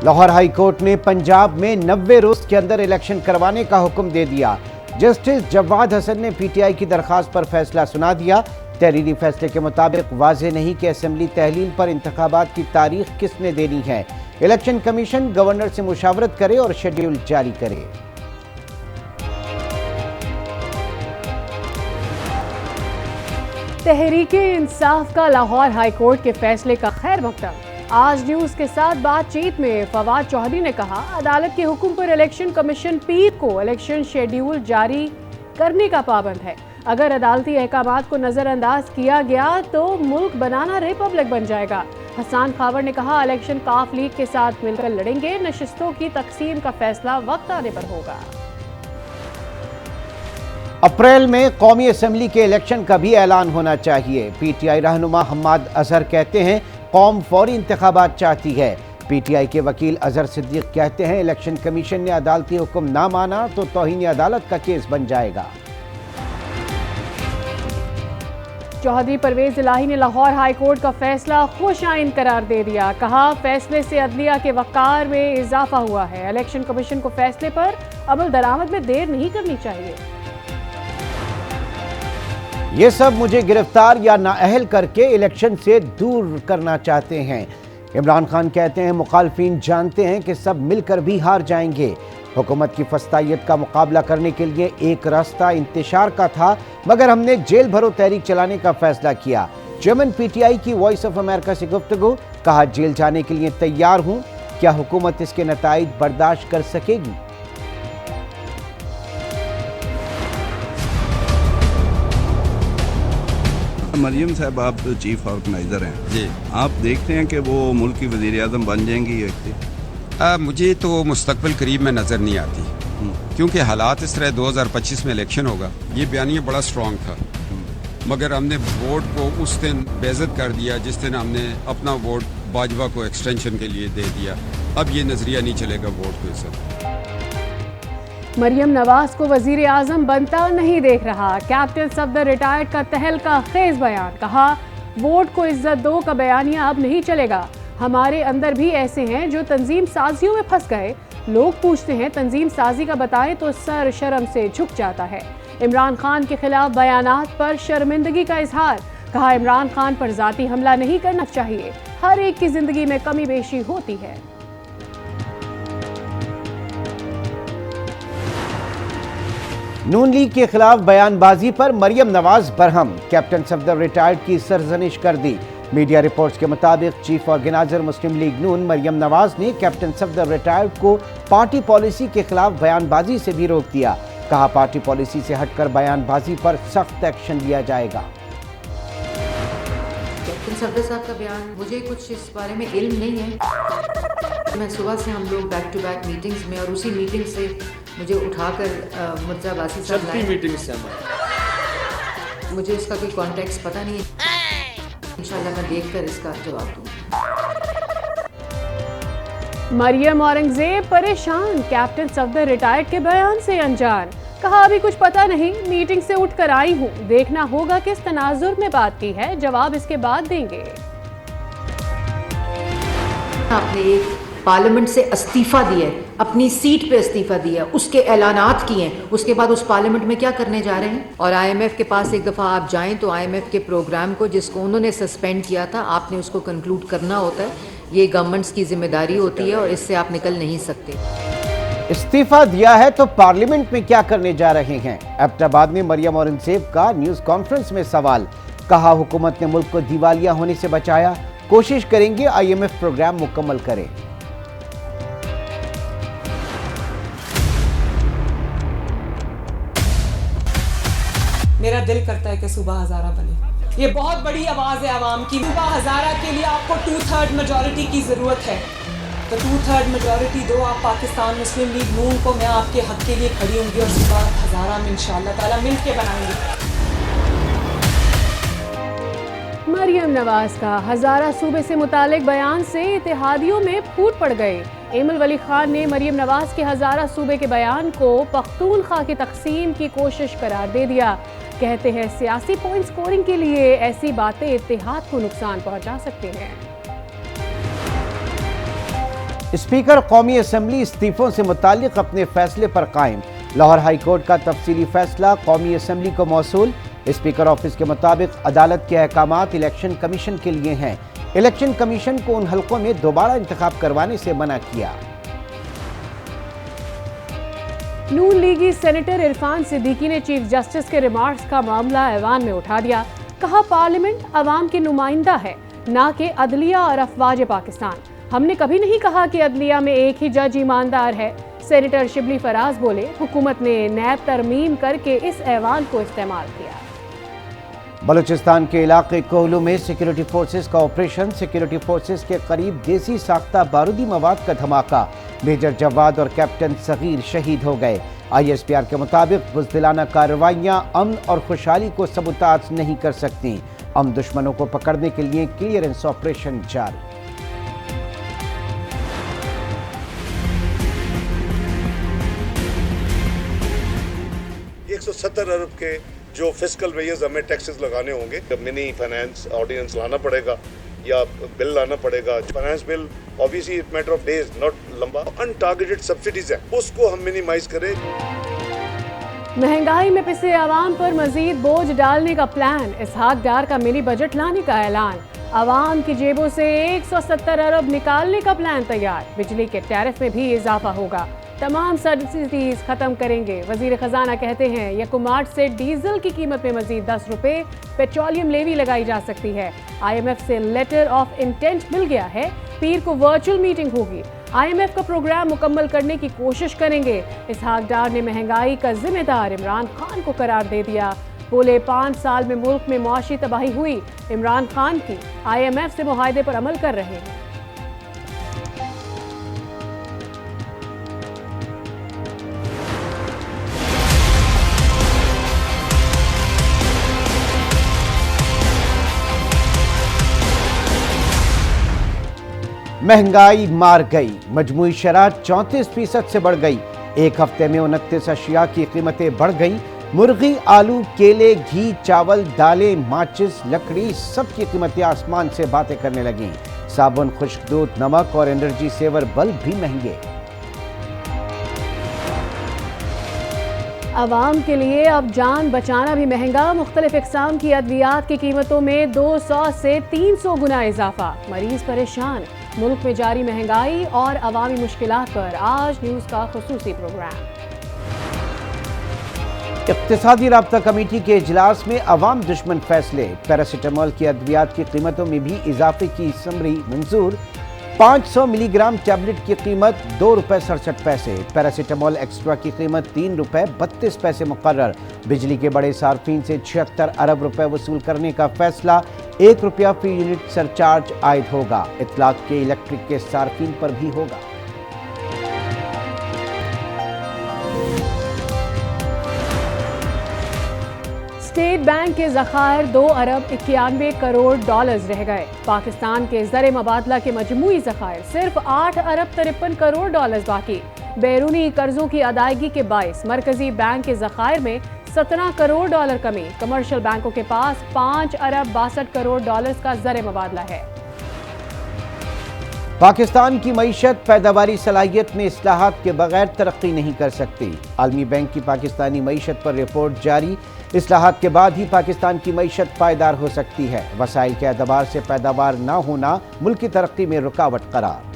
Lahore high court ने पंजाब में 90 रोज के अंदर इलेक्शन करवाने का हुक्म दे दिया। जस्टिस जवाद हसन ने पीटीआई की दरखास्त पर फैसला सुना दिया। तहरीरी फैसले के मुताबिक वाज़ेह नहीं कि असेंबली तहलील पर इंतखाबात की तारीख किसने देनी है। इलेक्शन कमीशन गवर्नर से मुशावरत करे और शेड्यूल जारी करे। तहरीके इंसाफ का लाहौर हाई कोर्ट के फैसले का खैर मकदम। आज न्यूज के साथ बातचीत में फवाद चौधरी ने कहा, अदालत के हुक्म पर इलेक्शन कमीशन पीर को इलेक्शन शेड्यूल जारी करने का पाबंद है। अगर अदालती अहकामात को नजरअंदाज किया गया तो मुल्क बनाना रिपब्लिक बन जाएगा। हसन खावर ने कहा, इलेक्शन काफ लीग के साथ मिलकर लड़ेंगे। नशिस्तों की तकसीम का फैसला वक्त आने पर होगा। अप्रैल में कौमी असेंबली के इलेक्शन का भी ऐलान होना चाहिए। पीटीआई रहनुमा हम्माद अजहर कहते हैं, कौम फौरी इंतखाबात चाहती है। पीटीआई के वकील अजहर सिद्दीक कहते हैं, इलेक्शन कमीशन ने अदालती हुक्म ना माना तो तौहीन अदालत का केस बन जाएगा। चौधरी परवेज इलाही ने लाहौर हाई कोर्ट का फैसला खुशाइन करार दे दिया। कहा, फैसले से अदलिया के वक़ार में इजाफा हुआ है। इलेक्शन कमीशन को फैसले पर अमल दरामद में देर नहीं करनी चाहिए। ये सब मुझे गिरफ्तार या नाअहल करके इलेक्शन से दूर करना चाहते हैं। इमरान खान कहते हैं, मुखालफिन जानते हैं कि सब मिलकर भी हार जाएंगे। हुकूमत की फस्तायत का मुकाबला करने के लिए एक रास्ता इंतशार का था, मगर हमने जेल भरो तहरीक चलाने का फैसला किया। चेयरमैन पीटीआई की वॉइस ऑफ अमेरिका से गुफ्तगू। कहा, जेल जाने के लिए तैयार हूं। क्या हुकूमत इसके नताइज बर्दाश्त कर सकेगी? मरियम साहब, आप चीफ ऑर्गेनाइज़र हैं जी, आप देखते हैं कि वो मुल्क की वज़ीर आज़म बन जाएंगी ये व्यक्ति? मुझे तो मुस्तकबिल करीब में नज़र नहीं आती, क्योंकि हालात इस तरह 2025 में इलेक्शन होगा। ये बयानिया बड़ा स्ट्रॉन्ग था, मगर हमने वोट को उस दिन बेइज्जत कर दिया जिस दिन हमने अपना वोट बाजवा को एक्सटेंशन के लिए दे दिया। अब ये नज़रिया नहीं चलेगा वोट को इज्जत। मरियम नवाज को वजीर आजम बनता नहीं देख रहा। कैप्टन सफदर रिटायर्ड का तहलका खेज बयान। कहा, वोट को इज्जत दो का बयानिया अब नहीं चलेगा। हमारे अंदर भी ऐसे हैं जो तंजीम साजियों में फंस गए। लोग पूछते हैं तंजीम साजी का बताएं तो सर शर्म से झुक जाता है। इमरान खान के खिलाफ बयानात पर शर्मिंदगी का इजहार। कहा, इमरान खान पर जाती हमला नहीं करना चाहिए। हर एक की जिंदगी में कमी बेशी होती है। नून लीग के खिलाफ बयानबाजी पर मरियम नवाज बरहम। कैप्टन सफदर रिटायर्ड की सरजनिश कर दी। मीडिया रिपोर्ट्स के मुताबिक चीफ ऑर्गेनाइजर मुस्लिम लीग नून मरियम नवाज ने कैप्टन सफदर रिटायर्ड को पार्टी पॉलिसी के खिलाफ बयानबाजी से भी रोक दिया। कहा, पार्टी पॉलिसी से हटकर बयानबाजी पर सख्त एक्शन लिया जाएगा। कैप्टन सफदर साहब का बयान, मुझे कुछ इस बारे में इल्म नहीं है। मैं सुबह से हम लोग बैक टू बैक मीटिंग्स में, और उसी मीटिंग से मुझे उठाकर मुर्जा बासी साहब लाए। मीटिंग से मुझे इसका कोई कॉन्टेक्स्ट पता नहीं है। इंशाल्लाह मैं देखकर इसका जवाब दूंगी। मरियम औरंगजेब परेशान। कैप्टन सफदर रिटायर्ड के बयान से अनजान। कहा, अभी कुछ पता नहीं, मीटिंग से उठकर आई हूँ। देखना होगा किस तनाजुर में बात की है, जवाब इसके बाद देंगे। आपने पार्लियामेंट से इस्तीफा दिया है, अपनी सीट पे इस्तीफा दिया, उसके ऐलानात किए हैं, उसके बाद उस पार्लियामेंट में क्या करने जा रहे हैं? और आईएमएफ के पास एक दफ़ा आप जाएं तो आईएमएफ के प्रोग्राम को, जिसको उन्होंने सस्पेंड किया था, आपने उसको कंक्लूड करना होता है। ये गवर्नमेंट्स की जिम्मेदारी होती है और इससे आप निकल नहीं सकते। इस्तीफा दिया है तो पार्लियामेंट में क्या करने जा रहे हैं? एबटाबाद में मरियम औरंगजेब का न्यूज कॉन्फ्रेंस में सवाल। कहा, हुकूमत ने मुल्क को दिवालिया होने से बचाया, कोशिश करेंगे आईएमएफ प्रोग्राम मुकम्मल करें। मेरा दिल करता है कि सूबा हज़ारा बने। ये बहुत बड़ी आवाज़ है आवाम की। सूबा हज़ारा के लिए आपको 2/3 मेजॉरिटी की ज़रूरत है, तो 2/3 मेजॉरिटी दो आप पाकिस्तान मुस्लिम लीग नून को। मैं आपके हक के लिए खड़ी होंगी और सूबा हज़ारा में इंशाअल्लाह ताला मिल के बनाएंगे। मरियम नवाज का हज़ारा सूबे से मुतालिक बयान से इत्तेहादियों में फूट पड़ गए। एमल वली खान ने मरियम नवाज के हज़ारा सूबे के बयान को पख्तूनख्वा की तकसीम की कोशिश करार दे दिया। कहते हैं, सियासी पॉइंट स्कोरिंग के लिए ऐसी बातें इत्तेहाद को नुकसान पहुंचा सकते हैं। स्पीकर कौमी असम्बली इस्तीफों से मुताल्लिक अपने फैसले पर कायम। लाहौर हाई कोर्ट का तफसीली फैसला कौमी असम्बली को मौसूल। स्पीकर ऑफिस के मुताबिक अदालत के अहकामात इलेक्शन कमीशन के लिए हैं। इलेक्शन कमीशन को उन हलकों में दोबारा इंतखाब करवाने से मना किया। नून लीगी सेनेटर इरफान सिद्दीकी ने चीफ जस्टिस के रिमार्क्स का मामला ऐवान में उठा दिया। कहा, पार्लियामेंट अवाम के नुमाइंदा है, ना कि अदलिया और अफवाज पाकिस्तान। हमने कभी नहीं कहा कि अदलिया में एक ही जज ईमानदार है। सेनेटर शिबली फराज बोले, हुकूमत ने नैब तरमीम करके इस ऐवान को इस्तेमाल किया। बलूचिस्तान के इलाके कोहलू में सिक्योरिटी फोर्सेस का ऑपरेशन। सिक्योरिटी फोर्सेस के करीब देसी साख्ता बारूदी मवाद का धमाका। मेजर जवाद और कैप्टन सगीर शहीद हो गए। ISPR के मुताबिक बुज़दिलाना कार्रवाइयां अमन और खुशहाली को सबूताज नहीं कर सकती। अमन दुश्मनों को पकड़ने के लिए क्लियरेंस ऑपरेशन जारी। 170 अरब के जो फिस्कल मेजर्स हमें टैक्सेस लगाने होंगे, मिनी फाइनेंस ऑर्डिनेंस लाना पड़ेगा या बिल लाना पड़ेगा। Finance bill obviously matter of days, not लंबा। अनटारगेटेड सब्सिडीज है, उसको हम मिनिमाइज करें। महंगाई में पिसे आवाम पर मजीद बोझ डालने का प्लान। इसहाक डार का मिनी बजट लाने का ऐलान। आवाम की जेबों से 170 अरब निकालने का प्लान तैयार। बिजली के टैरिफ में भी इजाफा होगा। तमाम सब्सिडीज खत्म करेंगे। वजीर खजाना कहते हैं, 1 मार्च से डीजल की कीमत में मजीद 10 रुपए पेट्रोलियम लेवी लगाई जा सकती है। IMF से लेटर ऑफ इंटेंट मिल गया है। पीर को वर्चुअल मीटिंग होगी। IMF का प्रोग्राम मुकम्मल करने की कोशिश करेंगे। इसहाक डार ने महंगाई का जिम्मेदार इमरान खान को करार दे दिया। बोले, 5 साल में मुल्क में मुआशी तबाही हुई। इमरान खान की IMF से मुआहदे पर अमल कर रहे हैं। महंगाई मार गई। मजमूई शरह 34% से बढ़ गई। एक हफ्ते में 29 अशिया की कीमतें बढ़ गई। मुर्गी, आलू, केले, घी, चावल, दालें, माचिस, लकड़ी, सब की कीमतें आसमान से बातें करने लगीं। साबुन, खुश्क दूध, नमक और एनर्जी सेवर बल्ब भी महंगे। आवाम के लिए अब जान बचाना भी महंगा। मुख्तलिफ इकसाम की अद्वियात की कीमतों में 200 से 300 गुना इजाफा। मरीज परेशान। मुल्क में जारी महंगाई और अवामी मुश्किलात पर आज न्यूज़ का खुसूसी प्रोग्राम। इक्तिसादी राब्ता कमेटी के इजलास में अवाम दुश्मन फैसले। पैरासीटामोल की अद्वियात की कीमतों में भी इजाफे की समरी मंजूर। 500 मिलीग्राम टैबलेट की कीमत ₹2.67। पैरासीटामोल एक्स्ट्रा की कीमत ₹3.32 मुकर्रर। बिजली के बड़े सार्फिन से 76 अरब रुपए वसूल करने का फैसला। ₹1 फी यूनिट सरचार्ज आयद होगा। इतलाक के इलेक्ट्रिक के सार्फिन पर भी होगा। स्टेट बैंक के ज़खायर $2.91 करोड़ रह गए। पाकिस्तान के ज़र मबादला के मजमूई ज़खायर सिर्फ $8.53 करोड़ बाकी। बैरूनी कर्जों की अदायगी के बाइस मरकजी बैंक के ज़खायर में $17 करोड़ कमी। कमर्शियल बैंकों के पास $5.62 करोड़ का ज़र मबादला है। पाकिस्तान की मईशत पैदावारी सलाहियत में इस्लाहात के बगैर तरक्की नहीं कर सकती। आलमी बैंक की पाकिस्तानी मईशत पर रिपोर्ट जारी। इस्लाहात के बाद ही पाकिस्तान की मईशत पायदार हो सकती है। वसाइल के एतबार से पैदावार न होना मुल्क की तरक्की में रुकावट करार।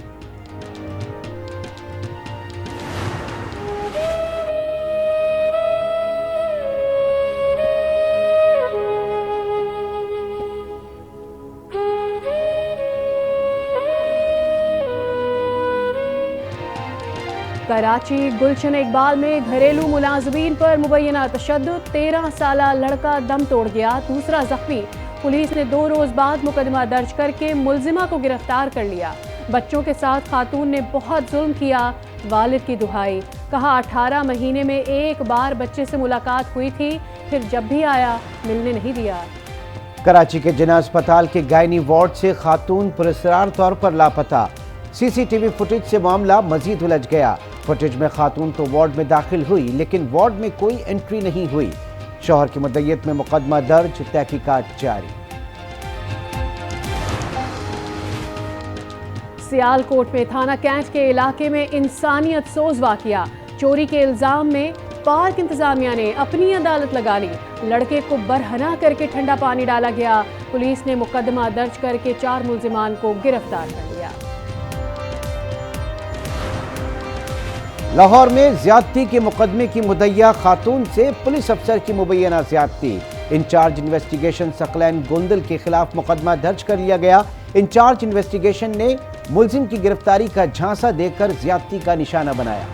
कराची गुलशन इकबाल में घरेलू मुलाजमीन पर मुबैना तशद्दुद। 13 साला लड़का दम तोड़ गया, दूसरा जख्मी। पुलिस ने 2 रोज बाद मुकदमा दर्ज करके मुलजिमा को गिरफ्तार कर लिया। बच्चों के साथ खातून ने बहुत जुल्म किया। वालिद की दुहाई। कहा, 18 महीने में एक बार बच्चे से मुलाकात हुई थी, फिर जब भी आया मिलने नहीं दिया। कराची के जिना अस्पताल के गायनी वार्ड से खातून पुरस्कार तौर पर लापता। CCTV फुटेज से मामला मजीद उलझ गया। फुटेज में खातून तो वार्ड में दाखिल हुई, लेकिन वार्ड में कोई एंट्री नहीं हुई। शौहर की मुद्दयत में मुकदमा दर्ज, तहकीकात जारी। सियालकोट में थाना कैंट के इलाके में इंसानियत सोज वाकया। चोरी के इल्जाम में पार्क इंतजामिया ने अपनी अदालत लगा ली। लड़के को बरहना करके ठंडा पानी डाला गया। पुलिस ने मुकदमा दर्ज करके 4 मुल्जिमान को गिरफ्तार कर लिया। लाहौर में ज्यादती के मुकदमे की मुद्दइया खातून से पुलिस अफसर की मुबैना ज्यादती। इंचार्ज इन्वेस्टिगेशन सकलैन गोंदल के खिलाफ मुकदमा दर्ज कर लिया गया। इंचार्ज इन्वेस्टिगेशन ने मुलजिम की गिरफ्तारी का झांसा देकर ज्यादती का निशाना बनाया।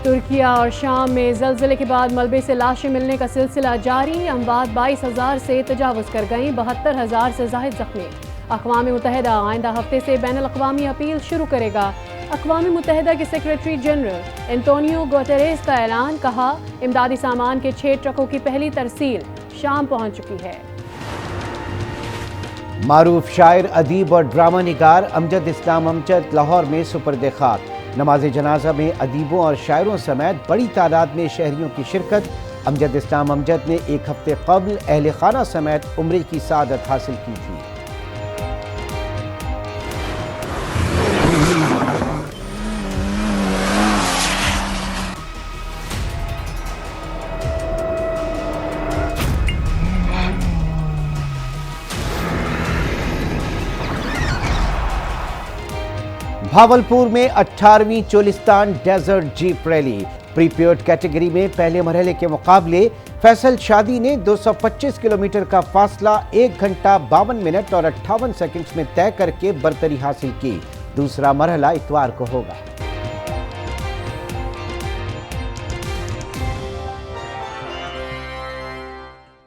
तुर्किया और शाम में जल्जले के बाद मलबे से लाशें मिलने का सिलसिला जारी। अमवात 22,000 से तजावुज कर गईं, 72,000 से जायद जख्मी। अक़वाम मुत्तहिदा आइंदा हफ्ते से बैनुल अक़वामी अपील शुरू करेगा। अक़वाम मुत्तहिदा के सेक्रेटरी जनरल एंटोनियो गुतेरेस का ऐलान, कहा इमदादी सामान के 6 ट्रकों की पहली तरसील शाम पहुंच चुकी है। मारूफ शायर, अदीब और ड्रामा निगार अमजद इस्लाम अमजद लाहौर में सुपर्द खाक। नमाज जनाजा में अदीबों और शायरों समेत बड़ी तादाद में शहरियों की शिरकत। अमजद इस्लाम अमजद ने 1 हफ्ते कबल अहले खाना समेत उम्रे की सादत हासिल की थी। भावलपुर में 18वीं Cholistan desert jeep rally. Prepaid category में पहले मरहले के मुकाबले फैसल शादी ने 225 किलोमीटर का फासला 1 घंटा 52 मिनट और 58 सेकंड्स में तय करके बरतरी हासिल की। दूसरा मरहला इतवार को होगा।